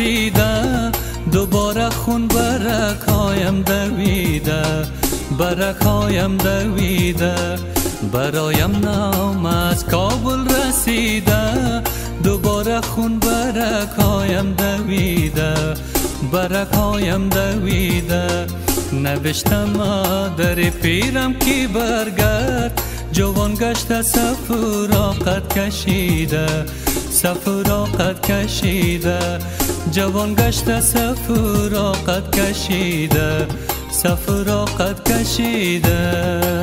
رسیده، دوباره خون برکایم دویده، برکایم دویده. برایم نام از کابل رسیده، دوباره خون برکایم دویده، برکایم دویده. نوشتم در پیرم کی برگرد، جوان گشته سفراقت کشیده، سفراقت کشیده. جوان گشته سفراقت کشیده، سفراقت کشیده.